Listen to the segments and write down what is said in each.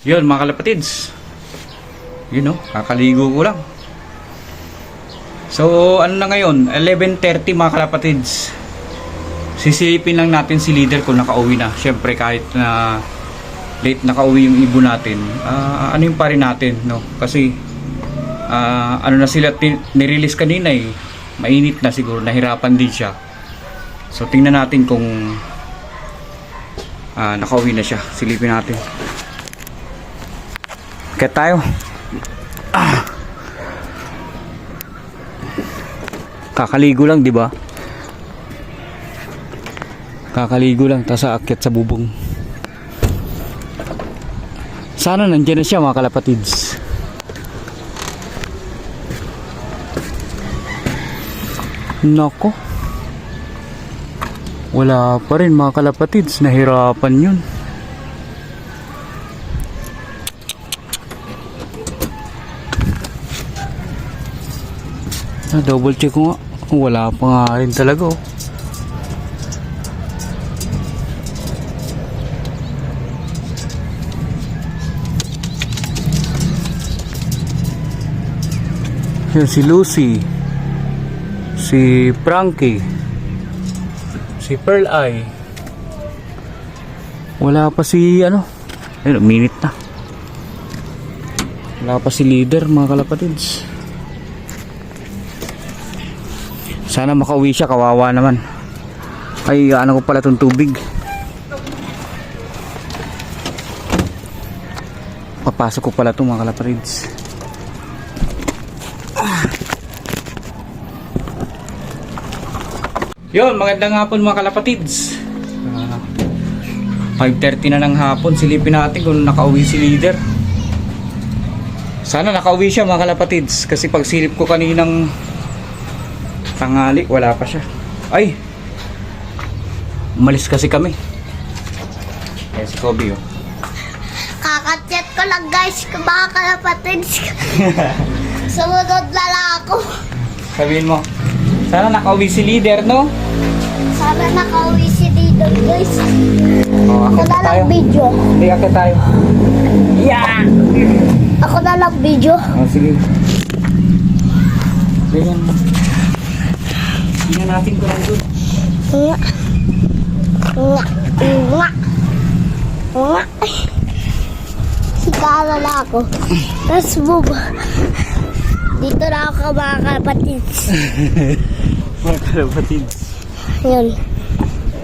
Yun mga kalapatids, yun o, kakaligo ko lang. So ano na ngayon, 11:30 mga kalapatids. Sisilipin lang natin si leader kung nakauwi na. Syempre kahit na late nakauwi yung ibon natin, ano yung pa rin natin, no? Kasi ano na sila, nirelease kanina eh. Mainit na siguro, nahirapan din siya. So tingnan natin kung nakauwi na siya. Silipin natin. Kaya tayo. Kakaligo lang, di ba? Kakaligo lang, tas aakyat sa bubong. Sana nandiyan na siya mga kalapatids. Nako. Wala pa rin mga kalapatids, nahirapan yun. Double check ko nga. Wala pa nga rin talaga oh. Yan si Lucy, si Frankie, si Pearl Eye. Wala pa si ano. Ayun, minute na. Wala pa si leader mga kalapatids. Sana makauwi siya, kawawa naman. Ay, ano ko pala itong tubig. Papasok ko pala ito mga kalapatids. Yun, magandang hapon mga kalapatids. 5:30 na ng hapon. Silipin natin kung nakauwi si leader. Sana nakauwi siya mga kalapatids. Kasi pag silip ko kaninang tanghali, wala pa siya. Ay! Umalis kasi kami. Ayan si Kobe oh. Kakachat ko lang guys, mga kalapatids. Sumunod na lang ako. Sabihin mo, sana nakauwi si leader, no? Sana nakauwi si Didon guys. Oh, Ako na lang video. Hindi, akit tayo. Yeah! Ako na lang video. Oh, sige. Ganyan. Tingnan natin kung nandun. Nga. Nga. Nga. Nga. Sigara na ako. Tapos boom. Dito na ako mga kalapatids. Mga kalapatids. Yun.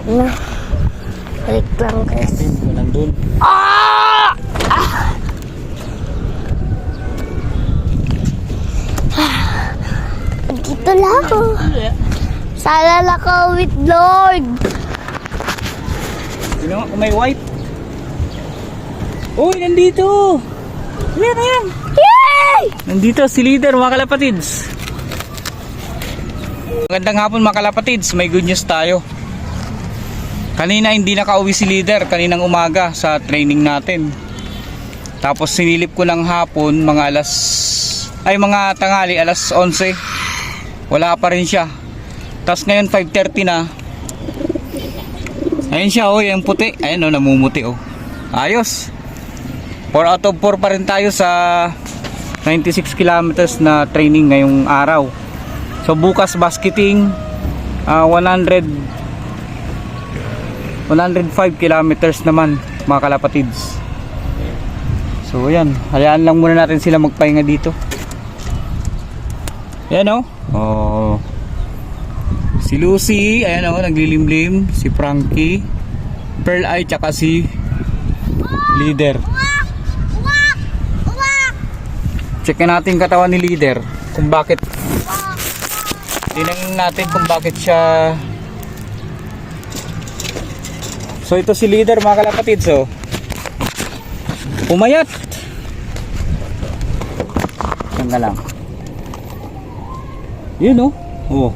Nga. Balik lang guys. Kung nandun. Ah! Dito lang ako. Sana nakawit, Lord. Sino nga kung may white? Uy, nandito! Ayan, ayan! Yay! Nandito si leader mga kalapatids. Magandang hapon mga kalapatids. May good news tayo. Kanina hindi nakauwi si leader. Kaninang umaga sa training natin. Tapos sinilip ko ng hapon mga mga tanghali alas 11. Wala pa rin siya. Tapos ngayon 5:30 na. Ayun siya oh, yung puti. Ayun oh, namumuti oh. Ayos. 4 out of 4 pa rin tayo sa 96 kilometers na training ngayong araw. So bukas basketing 105 kilometers naman mga kalapatids. So ayan, hayaan lang muna natin sila magpahinga dito. Ayan oh. Oh. Si Lucy, ayan oh, naglilimlim. Si Frankie, Pearl Eye, tsaka si leader. Check natin katawan ni leader kung bakit. Tingnan natin kung bakit siya. So ito si leader mga kalapatids oh. Pumayat. Saan ka lang? Yun oh. Oh.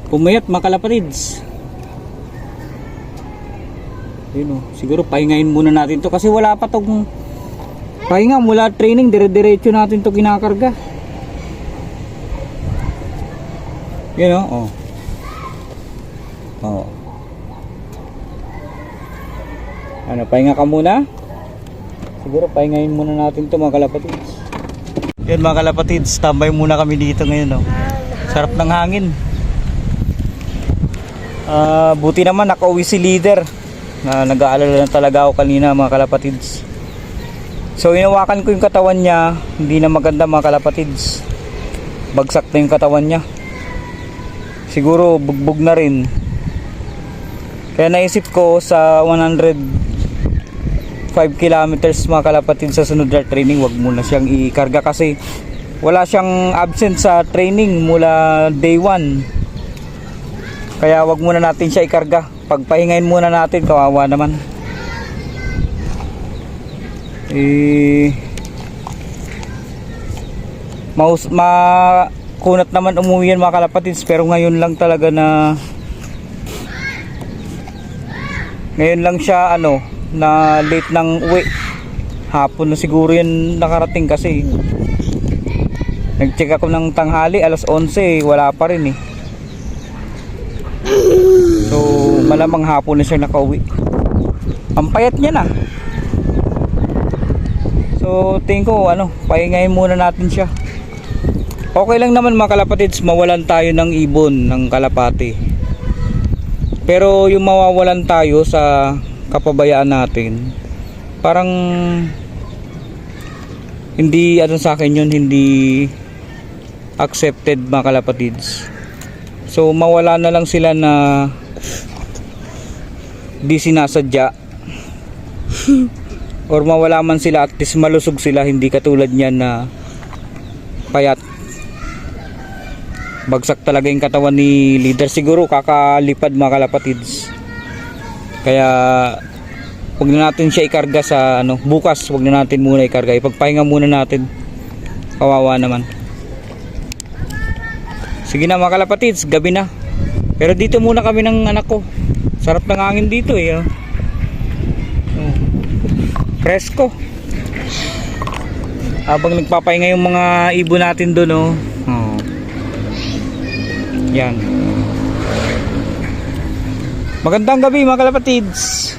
Pumayat mga kalapatids. Yun oh. Siguro pahingahin muna natin to kasi wala pa tong pahinga mula training, dire-diretso natin to kinakarga. Yun oh. Oo. Ano, pahinga ka muna? Siguro pahingayin muna natin to mga kalapatids. Yan mga kalapatids, tambay muna kami dito ngayon. Oh. Sarap ng hangin. Buti naman nakauwi si leader. Nag-aalala na talaga ako kanina mga kalapatids. So inawakan ko yung katawan niya. Hindi na maganda mga kalapatids. Bagsak na yung katawan niya. Siguro bugbog na rin. Kaya naisip ko sa 105 kilometers mga kalapatids sa sunod na training, wag muna siyang ikarga kasi wala siyang absent sa training mula day 1. Kaya wag muna natin siya ikarga. Pagpahingayin muna natin, kawawa naman. Makunat naman umuwi yan mga kalapatids, pero ngayon lang talaga na ngayon lang siya na late ng uwi. Hapon na siguro yan nakarating kasi nag-check ako ng tanghali alas 11, wala pa rin eh. So malamang hapon na siya nakauwi. Ang payat niya na. So tingin ko pahingayin muna natin siya. Okay lang naman mga kalapatids, mawalan tayo ng ibon ng kalapati. Pero yung mawawalan tayo sa kapabayaan natin, parang hindi sa akin yun, hindi accepted mga kalapatids. So mawala na lang sila na di sinasadya or mawala man sila, at least malusog sila, hindi katulad niyan na payat. Bagsak talaga yung katawan ni leader, siguro kakalipad mga kalapatids. Kaya wag na natin siya ikarga sa bukas, wag na natin muna ikarga, ipagpahinga muna natin, kawawa naman. Sige na mga kalapatids, gabi na. Pero dito muna kami ng anak ko. Sarap ng hangin dito eh. Presko. Habang nagpapahinga yung mga ibon natin doon. Yan. Magandang gabi mga kalapatids.